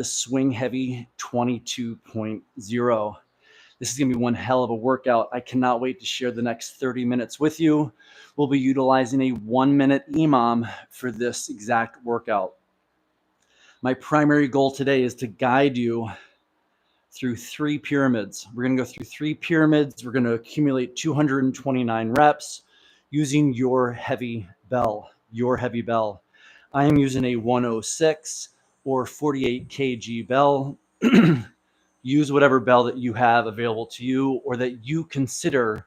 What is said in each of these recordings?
the Swing Heavy 22.0. This is going to be one hell of a workout. I cannot wait to share the next 30 minutes with you. We'll be utilizing a 1-minute EMOM for this exact workout. My primary goal today is to guide you through 3 pyramids. We're going to go through 3 pyramids. We're going to accumulate 229 reps using your heavy bell. I am using a 106 or 48 kg bell. Use whatever bell that you have available to you or that you consider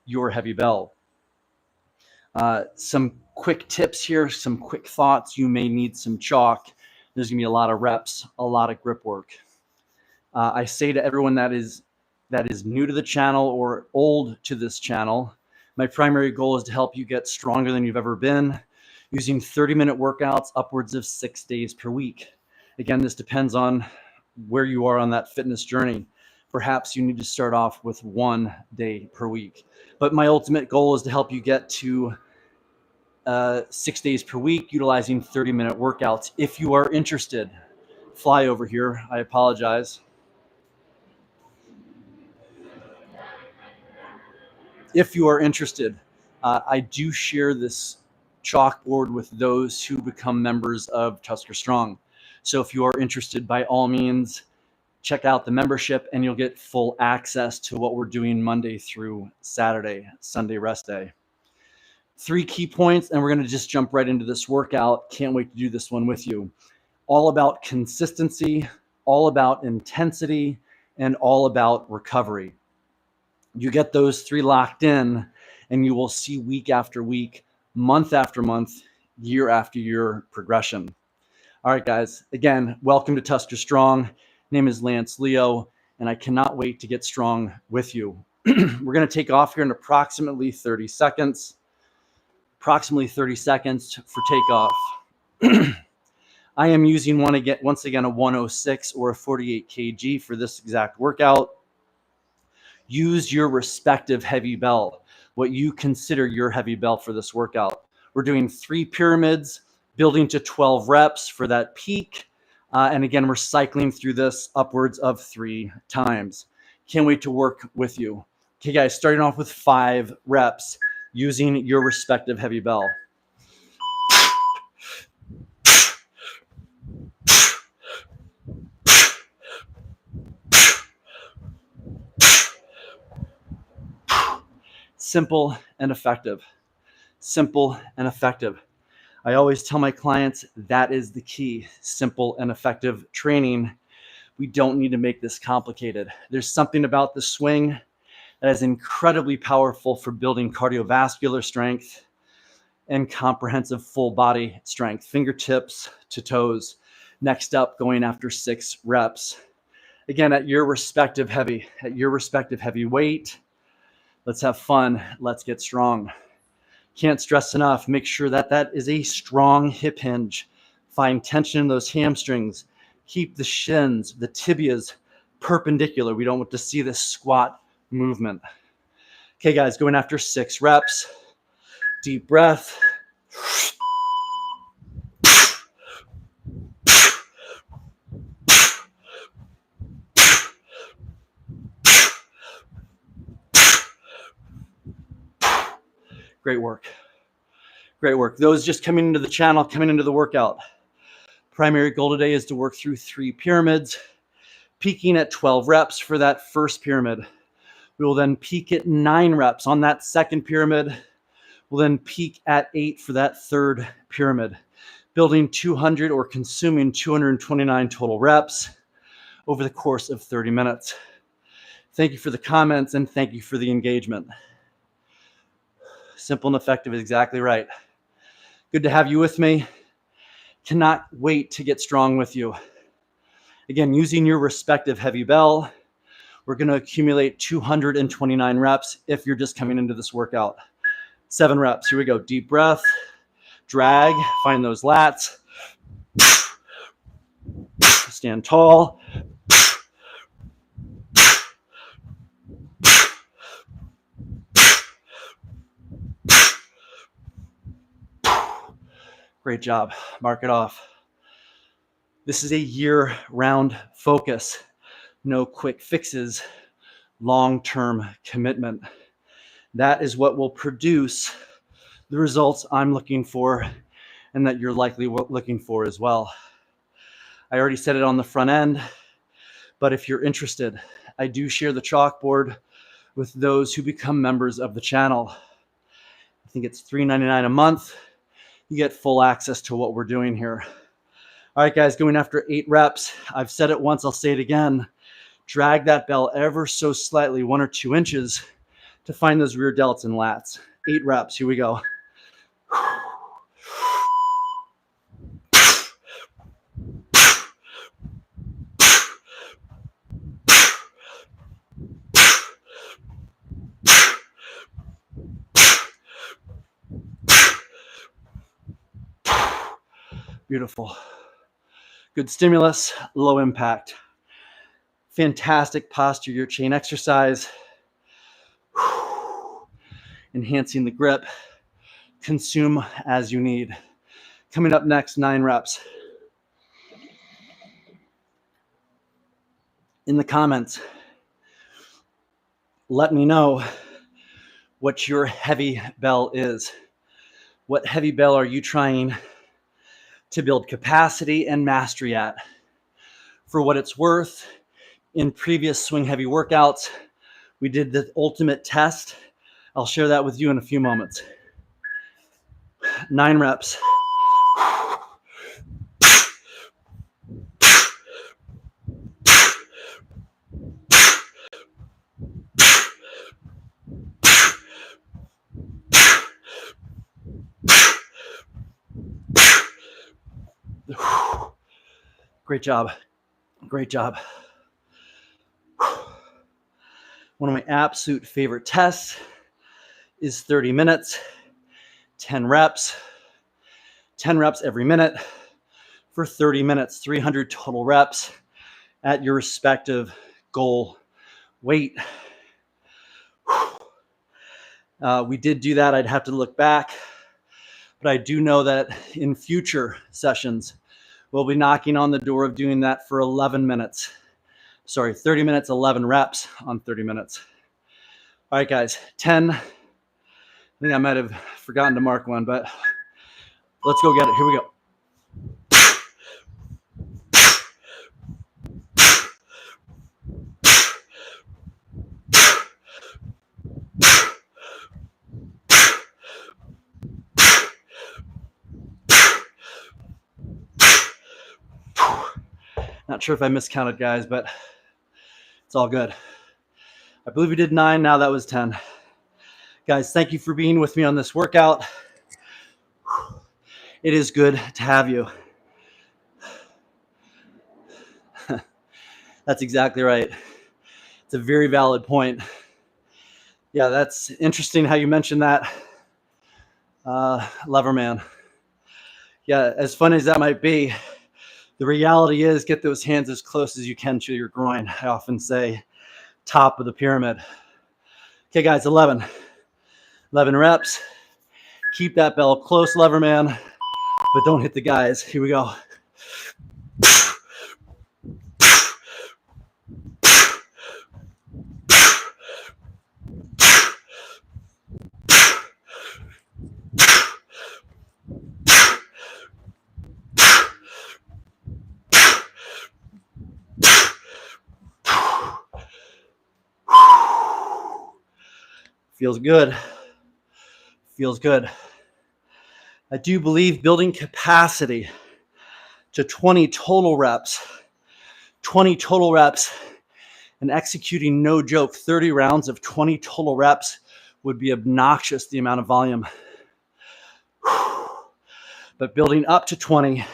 your heavy bell. Some quick tips here, some quick thoughts. You may need some chalk. There's going to be a lot of reps, a lot of grip work. I say to everyone that is new to the channel or old to this channel, my primary goal is to help you get stronger than you've ever been using 30-minute workouts upwards of 6 days per week. Again, this depends on where you are on that fitness journey. Perhaps you need to start off with 1 day per week. But my ultimate goal is to help you get to 6 days per week utilizing 30-minute workouts. If you are interested, fly over here. I apologize. If you are interested, I do share this chalkboard with those who become members of TuskerStrong. So if you are interested, by all means, check out the membership and you'll get full access to what we're doing Monday through Saturday, Sunday rest day. 3 key points, and we're going to just jump right into this workout. Can't wait to do this one with you. All about consistency, all about intensity, and all about recovery. You get those 3 locked in, and you will see week after week, month after month, year after year progression. All right, guys. Again, welcome to TuskerStrong. Name is Lance Leo, and I cannot wait to get strong with you. We're going to take off here in approximately 30 seconds. For takeoff. I am using once again a 106 or a 48 kg for this exact workout. Use your respective heavy bell, what you consider your heavy bell for this workout. We're doing 3 pyramids, building to 12 reps for that peak. And again, we're cycling through this upwards of 3 times. Can't wait to work with you. Okay, guys, starting off with 5 reps using your respective heavy bell. Simple and effective. Simple and effective. I always tell my clients that is the key. Simple and effective training. We don't need to make this complicated. There's something about the swing that is incredibly powerful for building cardiovascular strength and comprehensive full body strength, fingertips to toes. Next up, going after 6 reps. Again, at your respective heavy weight. Let's have fun. Let's get strong. Can't stress enough. Make sure that that is a strong hip hinge. Find tension in those hamstrings. Keep the shins, the tibias perpendicular. We don't want to see this squat movement. Okay, guys, going after 6 reps. Deep breath. Great work. Great work. Those just coming into the channel, coming into the workout. Primary goal today is to work through 3 pyramids, peaking at 12 reps for that first pyramid. We will then peak at 9 reps on that second pyramid. We'll then peak at 8 for that third pyramid, building 200 or consuming 229 total reps over the course of 30 minutes. Thank you for the comments and thank you for the engagement. Simple and effective is exactly right. Good to have you with me. Cannot wait to get strong with you. Again, using your respective heavy bell, we're going to accumulate 229 reps if you're just coming into this workout. 7 reps. Here we go. Deep breath. Drag. Find those lats. Stand tall. Great job. Mark it off. This is a year-round focus, no quick fixes, long-term commitment. That is what will produce the results I'm looking for and that you're likely looking for as well. I already said it on the front end, but if you're interested, I do share the chalkboard with those who become members of the channel. I think it's $3.99 a month. You get full access to what we're doing here. All right, guys, going after 8 reps. I've said it once, I'll say it again. Drag that bell ever so slightly, 1 or 2 inches, to find those rear delts and lats. 8 reps, here we go. Beautiful. Good stimulus, low impact. Fantastic posture, your chain exercise. Enhancing the grip. Consume as you need. Coming up next, 9 reps. In the comments, let me know what your heavy bell is. What heavy bell are you trying to build capacity and mastery at? For what it's worth, in previous swing heavy workouts, we did the ultimate test. I'll share that with you in a few moments. 9 reps. Great job. Great job. One of my absolute favorite tests is 30 minutes, 10 reps, 10 reps every minute for 30 minutes, 300 total reps at your respective goal weight. We did do that. I'd have to look back, but I do know that in future sessions, we'll be knocking on the door of doing that for 11 minutes. Sorry, 30 minutes, 11 reps on 30 minutes. All right, guys, 10. I think I might have forgotten to mark one, but let's go get it. Here we go. Not sure if I miscounted, guys, but it's all good. I believe we did 9. Now that was 10. Guys, thank you for being with me on this workout. It is good to have you. That's exactly right. It's a very valid point. Yeah, that's interesting how you mentioned that. Leverman. Yeah, as fun as that might be, the reality is get those hands as close as you can to your groin. I often say top of the pyramid. Okay, guys, 11. 11 reps. Keep that bell close, Leverman, but don't hit the guys. Here we go. Feels good. Feels good. I do believe building capacity to 20 total reps, and executing, no joke, 30 rounds of 20 total reps would be obnoxious, the amount of volume. But building up to 20,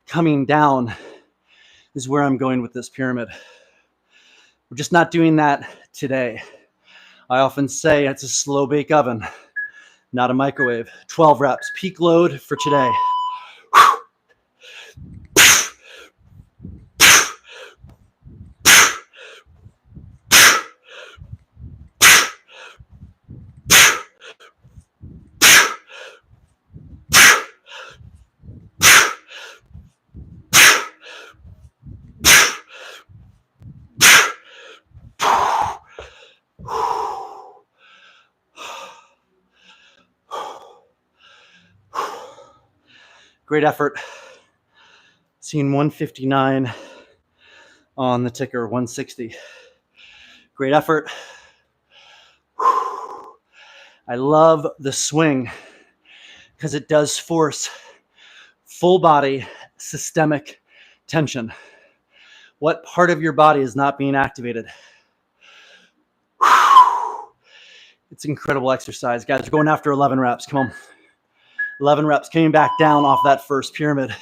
coming down is where I'm going with this pyramid. We're just not doing that today. I often say it's a slow bake oven, not a microwave. 12 reps, peak load for today. Great effort. Seeing 159 on the ticker, 160. Great effort. I love the swing because it does force full body systemic tension. What part of your body is not being activated? It's incredible exercise. Guys, we're going after 11 reps. Come on. 11 reps, coming back down off that first pyramid.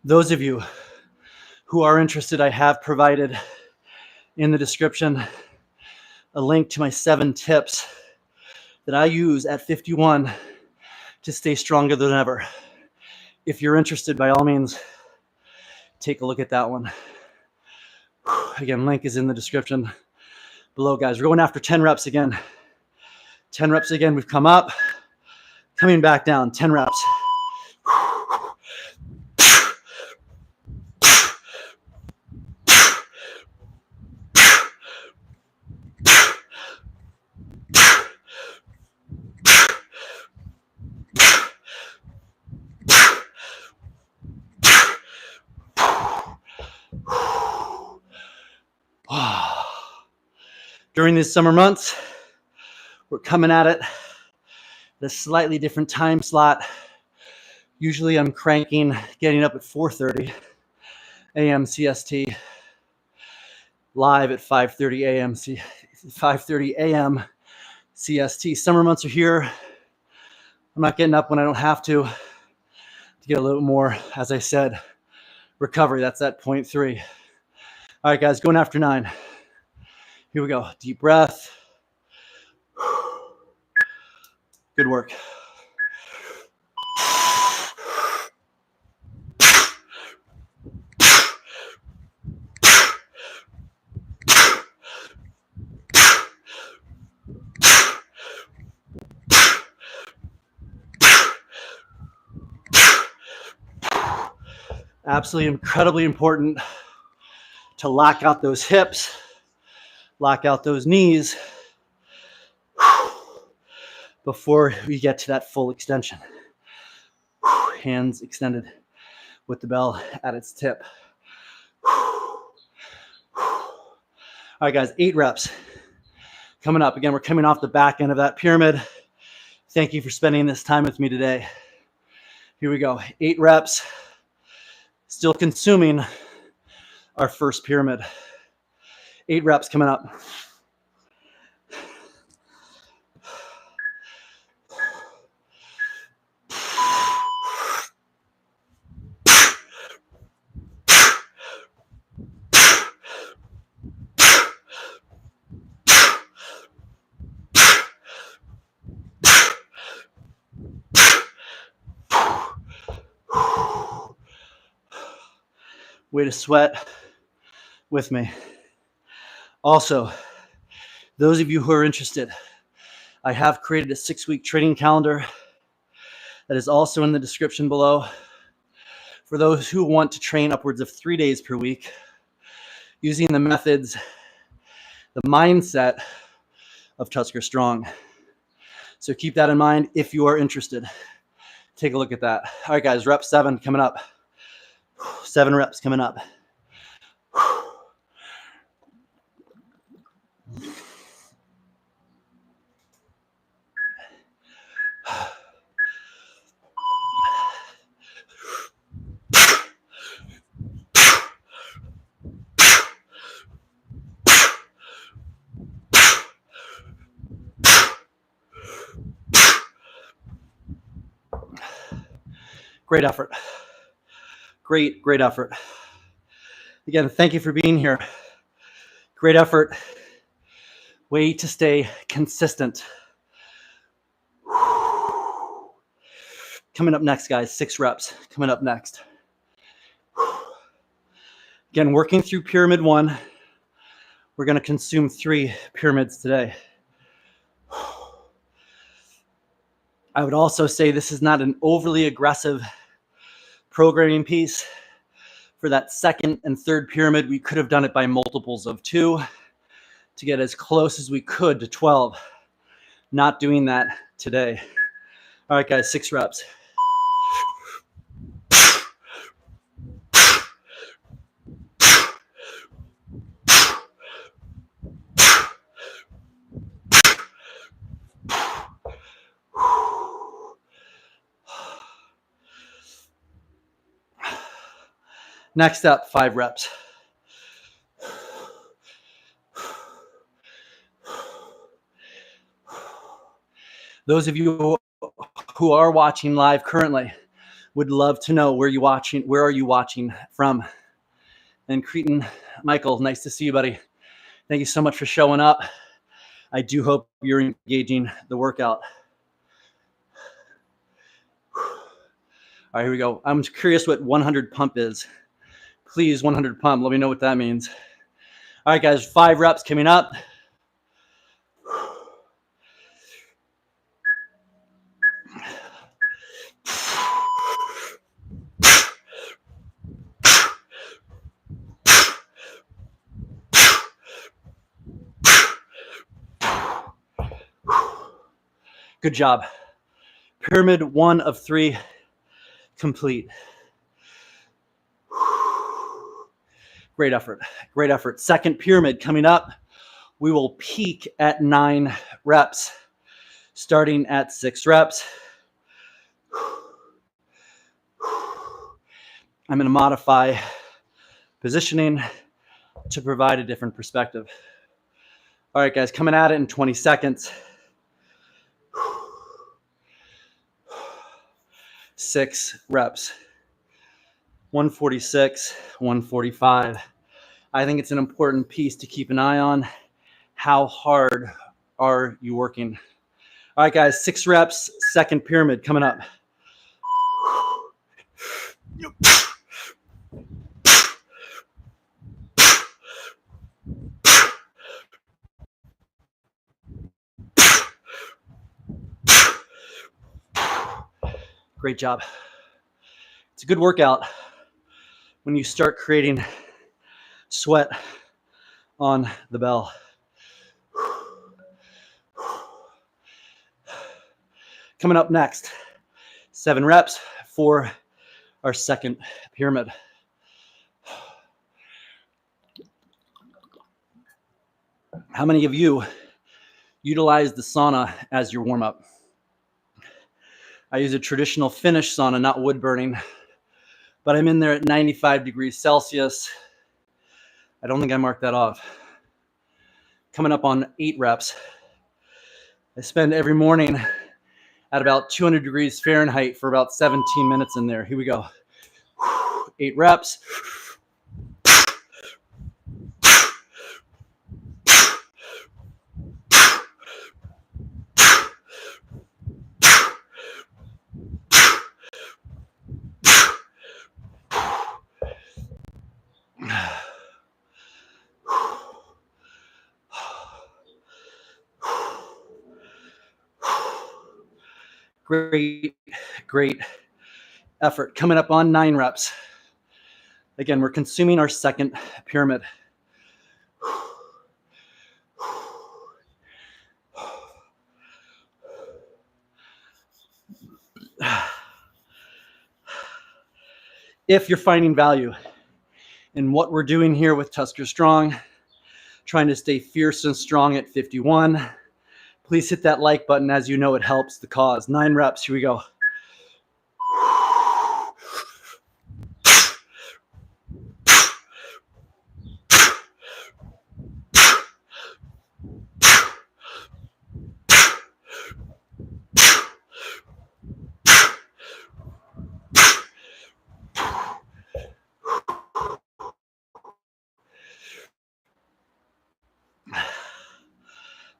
Those of you who are interested, I have provided in the description a link to my 7 tips that I use at 51 to stay stronger than ever. If you're interested, by all means, take a look at that one. Again, link is in the description below, guys. We're going after 10 reps again. 10 reps again. We've come up, coming back down. 10 reps. During these summer months, we're coming at it at a slightly different time slot. Usually I'm cranking, getting up at 4:30 a.m. CST, live at 5:30 a.m. 5:30 a.m. CST. Summer months are here. I'm not getting up when I don't have to get a little more, as I said, recovery. That's at 0.3. All right, guys, going after 9. Here we go. Deep breath. Good work. Absolutely incredibly important to lock out those hips, lock out those knees before we get to that full extension. Hands extended with the bell at its tip. All right, guys, 8 reps coming up. Again, we're coming off the back end of that pyramid. Thank you for spending this time with me today. Here we go. 8 reps. Still consuming our first pyramid. 8 reps coming up. Way to sweat with me. Also, those of you who are interested, I have created a 6-week training calendar that is also in the description below for those who want to train upwards of 3 days per week using the methods, the mindset of TuskerStrong. So keep that in mind if you are interested. Take a look at that. All right, guys, rep 7 coming up. 7 reps coming up. Great effort. Great effort. Again, thank you for being here. Great effort. Way to stay consistent. Coming up next, guys, 6 reps. Coming up next. Again, working through pyramid 1. We're going to consume 3 pyramids today. I would also say this is not an overly aggressive programming piece. For that second and third pyramid, we could have done it by multiples of 2 to get as close as we could to 12. Not doing that today. All right, guys, 6 reps. Next up, 5 reps. Those of you who are watching live currently would love to know where are you watching from. And Cretan, Michael, nice to see you, buddy. Thank you so much for showing up. I do hope you're engaging the workout. All right, here we go. I'm curious what 100 pump is. Please, 100 pump. Let me know what that means. All right, guys, 5 reps coming up. Good job. Pyramid 1 of 3 complete. Great effort. Great effort. Second pyramid coming up. We will peak at 9 reps, starting at 6 reps. I'm going to modify positioning to provide a different perspective. All right, guys, coming at it in 20 seconds. 6 reps. 146, 145. I think it's an important piece to keep an eye on. How hard are you working? All right, guys, 6 reps, second pyramid coming up. Great job. It's a good workout when you start creating sweat on the bell. Coming up next, 7 reps for our second pyramid. How many of you utilize the sauna as your warm-up? I use a traditional Finnish sauna, not wood burning, but I'm in there at 95 degrees Celsius. I don't think I marked that off. Coming up on 8 reps. I spend every morning at about 200 degrees Fahrenheit for about 17 minutes in there. Here we go. 8 reps. Great effort. Coming up on 9 reps. Again, we're consuming our second pyramid. If you're finding value in what we're doing here with TuskerStrong, trying to stay fierce and strong at 51, please hit that like button. As you know, it helps the cause. 9 reps. Here we go.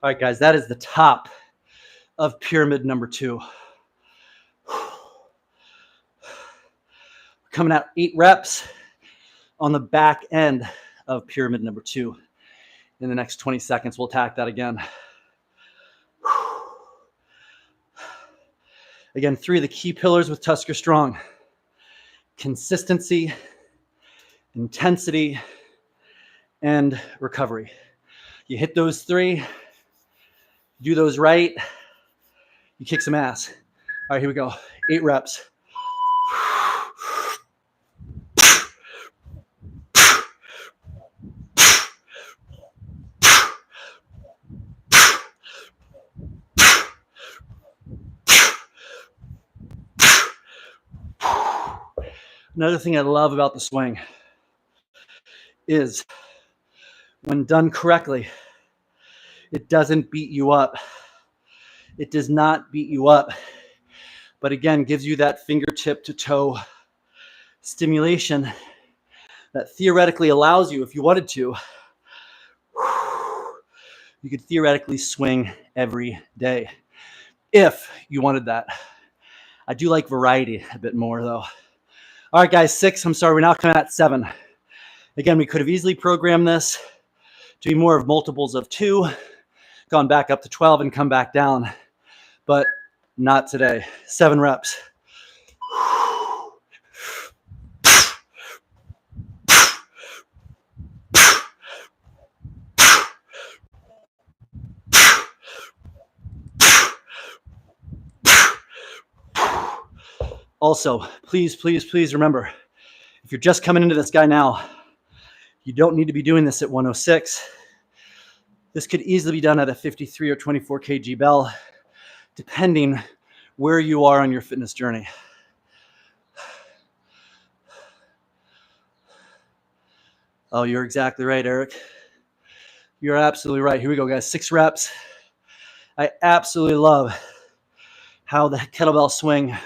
All right, guys, that is the top of pyramid number 2. Coming out 8 reps on the back end of pyramid number 2. In the next 20 seconds, we'll attack that again. Again, 3 of the key pillars with TuskerStrong: consistency, intensity, and recovery. You hit those 3, do those right, you kick some ass. All right, here we go. 8 reps. Another thing I love about the swing is when done correctly, it doesn't beat you up. It does not beat you up, but again, gives you that fingertip to toe stimulation that theoretically allows you, if you wanted to, you could theoretically swing every day if you wanted that. I do like variety a bit more though. All right, guys, 6. I'm sorry, we're now coming at 7. Again, we could have easily programmed this to be more of multiples of 2, gone back up to 12 and come back down, but not today. 7 reps. Also, please, please, please remember, if you're just coming into this guy now, you don't need to be doing this at 106. This could easily be done at a 53 or 24 kg bell, depending where you are on your fitness journey. Oh, you're exactly right, Eric. You're absolutely right. Here we go, guys. 6 reps. I absolutely love how the kettlebell swing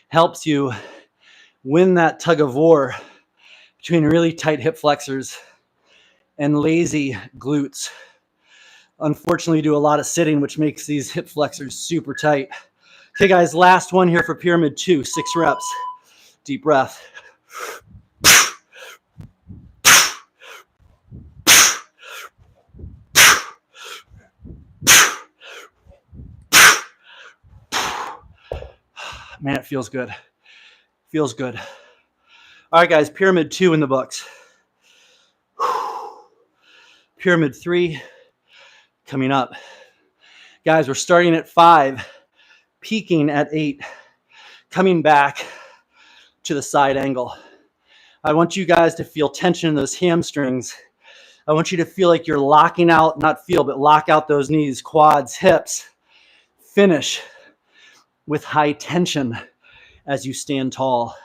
helps you win that tug of war between really tight hip flexors and lazy glutes. Unfortunately, we do a lot of sitting, which makes these hip flexors super tight. Okay, guys, last one here for pyramid 2, 6 reps. Deep breath. Man, it feels good. Feels good. All right, guys, pyramid 2 in the books. Pyramid 3 coming up. Guys, we're starting at 5, peaking at 8, coming back to the side angle. I want you guys to feel tension in those hamstrings. I want you to feel like you're locking out, not feel, but lock out those knees, quads, hips. Finish with high tension as you stand tall.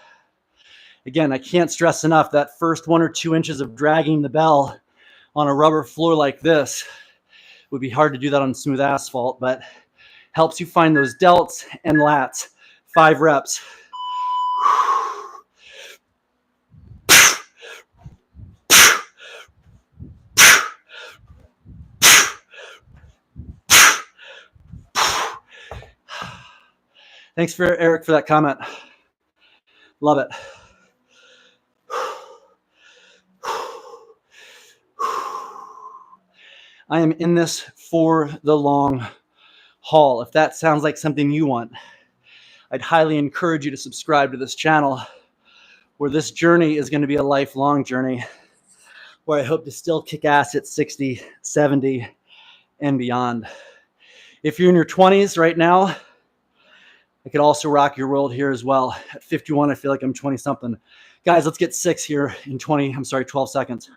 Again, I can't stress enough that first 1 or 2 inches of dragging the bell on a rubber floor like this would be hard to do that on smooth asphalt, but helps you find those delts and lats. 5 reps. Thanks for Eric for that comment. Love it. I am in this for the long haul. If that sounds like something you want, I'd highly encourage you to subscribe to this channel, where this journey is going to be a lifelong journey, where I hope to still kick ass at 60, 70, and beyond. If you're in your 20s right now, I could also rock your world here as well. At 51, I feel like I'm 20-something. Guys, let's get 6 here in 12 seconds.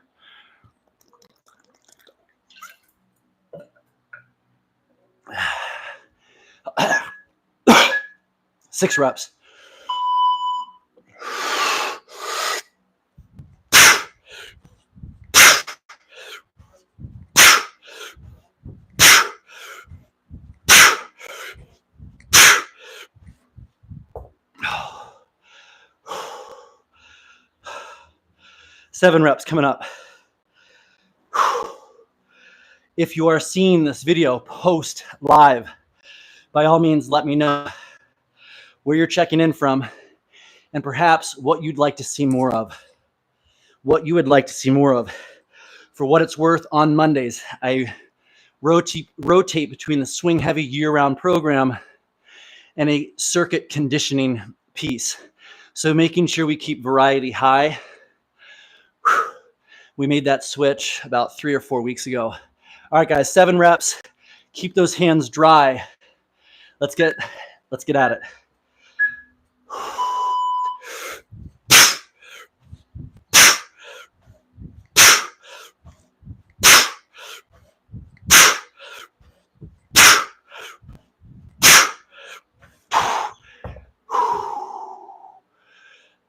Six reps. Seven reps coming up. If you are seeing this video post live, by all means, let me know where you're checking in from and perhaps what you'd like to see more of. What you would like to see more of. For what it's worth, on Mondays, I rotate between the swing heavy year-round program and a circuit conditioning piece. So making sure we keep variety high. We made that switch about 3 or 4 weeks ago. All right, guys, 7 reps. Keep those hands dry. Let's get at it.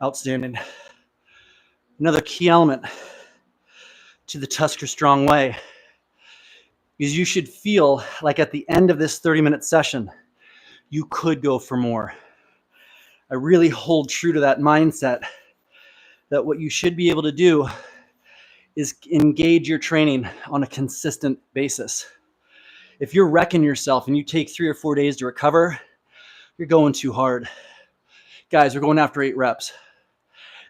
Outstanding. Another key element to the TuskerStrong way is you should feel like at the end of this 30-minute session, you could go for more. I really hold true to that mindset that what you should be able to do is engage your training on a consistent basis. If you're wrecking yourself and you take 3 or 4 days to recover, you're going too hard. Guys, we're going after 8 reps.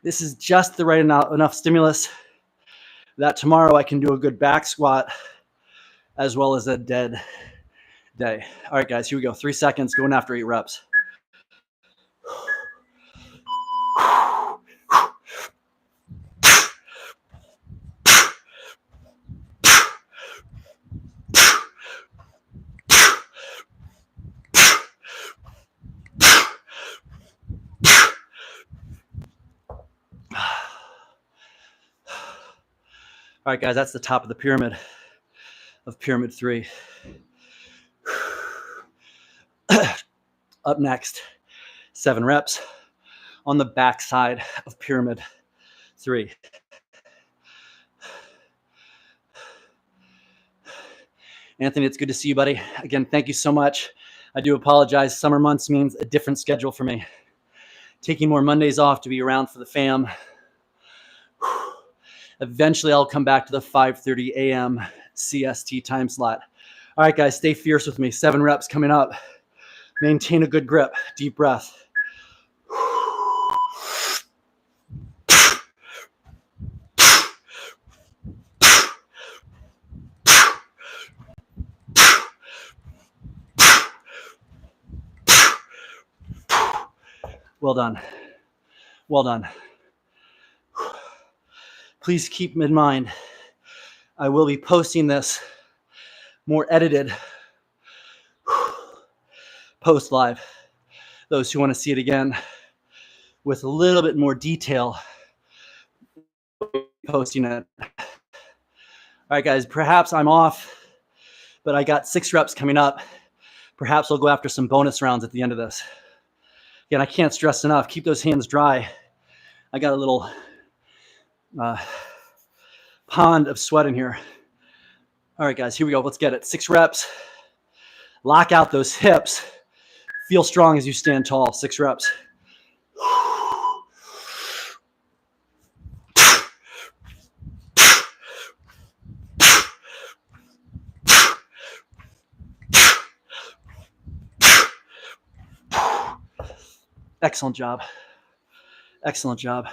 This is just the right enough stimulus that tomorrow I can do a good back squat as well as a dead day. All right, guys, here we go. 3 seconds, going after 8 reps. All right, guys, that's the top of the pyramid of pyramid 3. Up next, 7 reps on the back side of pyramid 3. Anthony, it's good to see you, buddy. Again, thank you so much. I do apologize. Summer months means a different schedule for me. Taking more Mondays off to be around for the fam. Eventually, I'll come back to the 5:30 a.m. CST time slot. All right, guys, stay fierce with me. 7 reps coming up. Maintain a good grip. Deep breath. Well done. Well done. Please keep in mind, I will be posting this more edited post live. Those who want to see it again with a little bit more detail, posting it. All right, guys, perhaps I'm off, but I got 6 reps coming up. Perhaps I'll go after some bonus rounds at the end of this. Again, I can't stress enough, keep those hands dry. I got a little pond of sweat in here. All right, guys, here we go. Let's get it. 6 reps. Lock out those hips. Feel strong as you stand tall. 6 reps. Excellent job. Excellent job.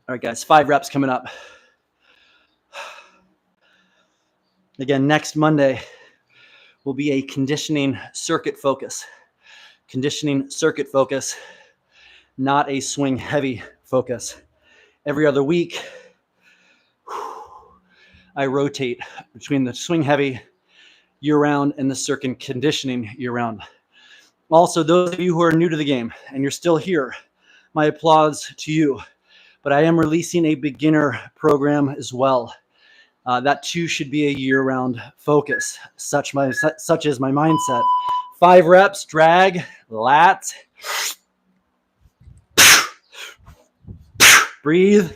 All right, guys, 5 reps coming up. Again, next Monday will be a conditioning circuit focus. Conditioning circuit focus, not a swing heavy focus. Every other week, I rotate between the swing heavy year-round and the circuit conditioning year-round. Also, those of you who are new to the game and you're still here, my applause to you. But I am releasing a beginner program as well. That too should be a year-round focus, such as my mindset. 5 reps, drag, lat. Breathe,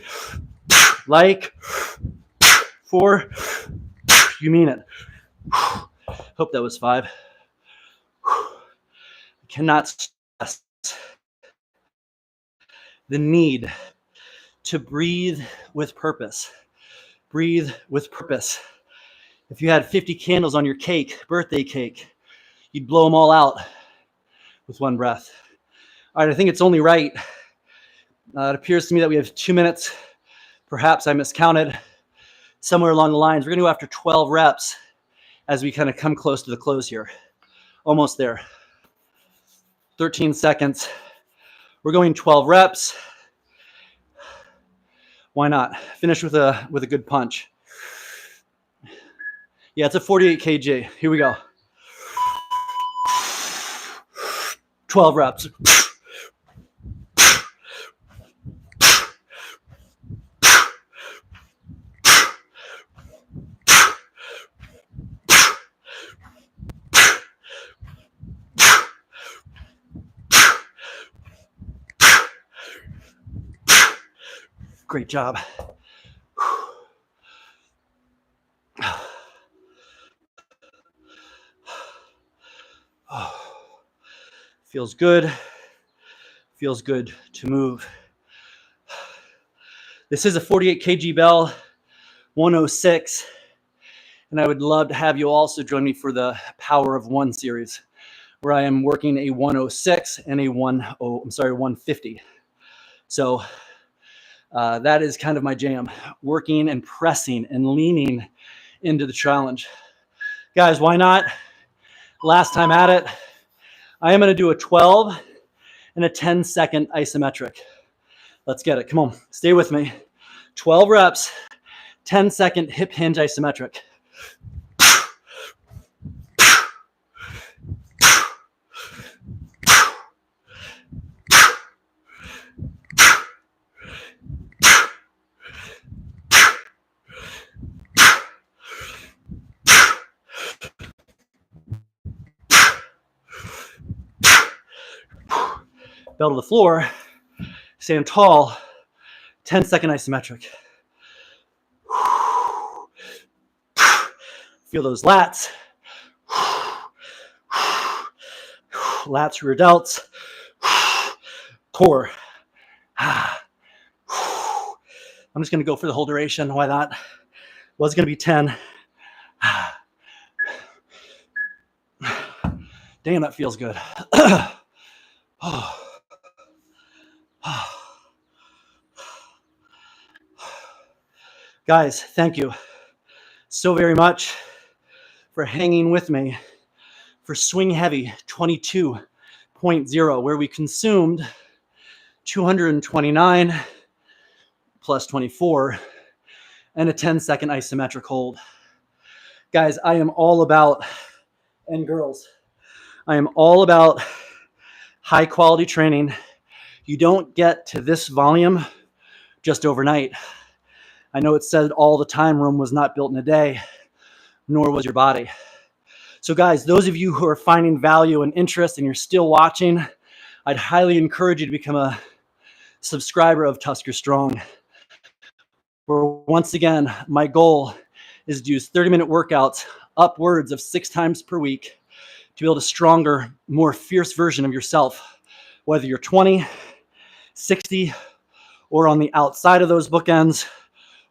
like, 4, you mean it. Hope that was 5. I cannot stress the need to breathe with purpose. Breathe with purpose. If you had 50 candles on your cake, birthday cake, you'd blow them all out with one breath. All right, I think it's only right. It appears to me that we have 2 minutes. Perhaps I miscounted somewhere along the lines. We're going to go after 12 reps as we kind of come close to the close here. Almost there. 13 seconds. We're going 12 reps. Why not? Finish with a good punch. Yeah, it's a 48 kg. Here we go. 12 reps. Great job. Feels good. Feels good to move. This is a 48 kg bell, 106. And I would love to have you also join me for the Power of One series, where I am working a 106 and a 150. So that is kind of my jam, working and pressing and leaning into the challenge. Guys, why not? Last time at it, I am going to do a 12 and a 10-second isometric. Let's get it. Come on, stay with me. 12 reps, 10-second hip hinge isometric. Bell to the floor, stand tall, 10-second isometric. Feel those lats. Lats, rear delts, core. I'm just going to go for the whole duration. Why not? Was going to be 10. Damn, that feels good. Guys, thank you so very much for hanging with me for Swing Heavy 22.0, where we consumed 229 plus 24 and a 10-second isometric hold. Guys, I am all about, and girls, I am all about high quality training. You don't get to this volume just overnight. I know it's said all the time, Rome was not built in a day, nor was your body. So guys, those of you who are finding value and interest and you're still watching, I'd highly encourage you to become a subscriber of TuskerStrong. Where once again, my goal is to use 30-minute workouts upwards of 6 times per week to build a stronger, more fierce version of yourself, whether you're 20, 60, or on the outside of those bookends,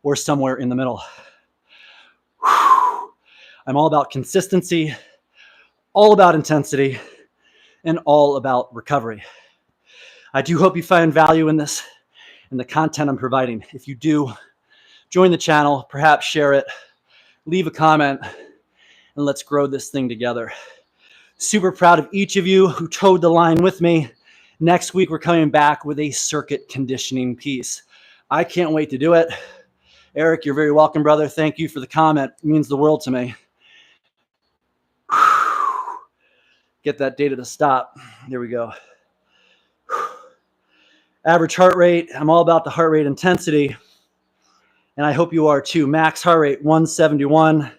or somewhere in the middle. I'm all about consistency, all about intensity, and all about recovery. I do hope you find value in this and the content I'm providing. If you do, join the channel, perhaps share it, leave a comment, and let's grow this thing together. Super proud of each of you who towed the line with me. Next week, we're coming back with a circuit conditioning piece. I can't wait to do it. Eric, you're very welcome, brother. Thank you for the comment. It means the world to me. Get that data to stop. There we go. Average heart rate. I'm all about the heart rate intensity. And I hope you are too. Max heart rate, 171.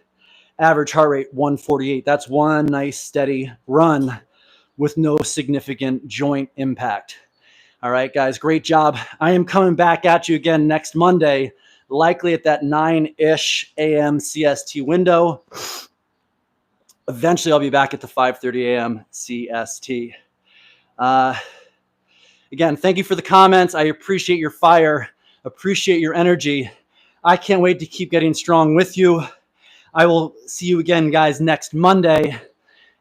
Average heart rate, 148. That's one nice steady run with no significant joint impact. All right, guys, great job. I am coming back at you again next Monday, likely at that 9-ish a.m. CST window. Eventually, I'll be back at the 5:30 a.m. CST. Again, thank you for the comments. I appreciate your fire, appreciate your energy. I can't wait to keep getting strong with you. I will see you again, guys, next Monday.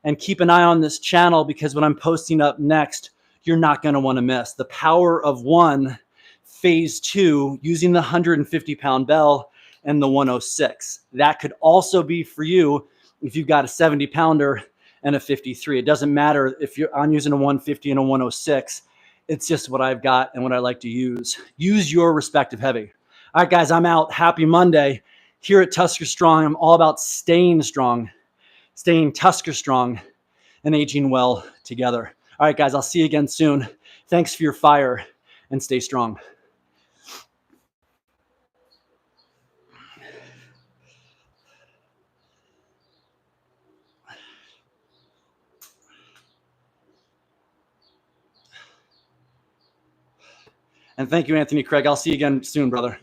And keep an eye on this channel, because what I'm posting up next, you're not going to want to miss. The Power of One, phase 2, using the 150-pound bell and the 106. That could also be for you if you've got a 70-pounder and a 53. It doesn't matter if I'm using a 150 and a 106. It's just what I've got and what I like to use. Use your respective heavy. All right, guys, I'm out. Happy Monday. Here at TuskerStrong, I'm all about staying strong, staying Tusker strong, and aging well together. All right, guys, I'll see you again soon. Thanks for your fire, and stay strong. And thank you, Anthony Craig. I'll see you again soon, brother.